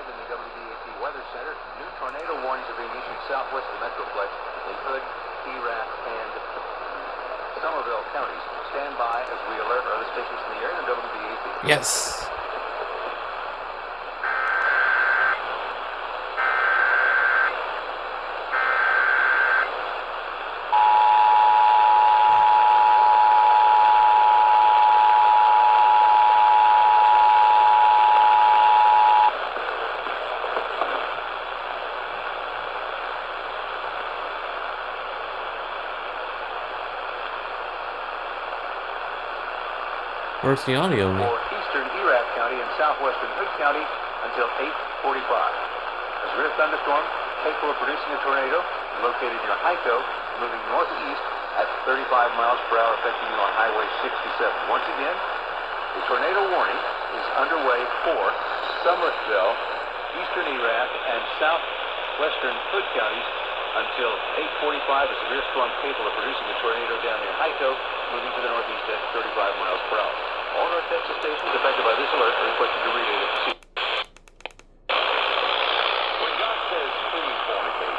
in the wbap Weather Center. New tornado warnings are being issued southwest of the Metroplex. The Hood, Erath, and Somerville counties. Stand by as we alert our other stations in the area and wbap. Yes. Where's the audio? For eastern Erath County and southwestern Hood County until 8:45. A severe thunderstorm capable of producing a tornado located near Hyco, moving northeast at 35 miles per hour, affecting you on Highway 67. Once again, the tornado warning is underway for Somerville, eastern Erath, and southwestern Hood counties until 8:45. A severe storm capable of producing a tornado down near Hyco, moving to the northeast at 35 miles per hour. All North Texas stations affected by this alert are requesting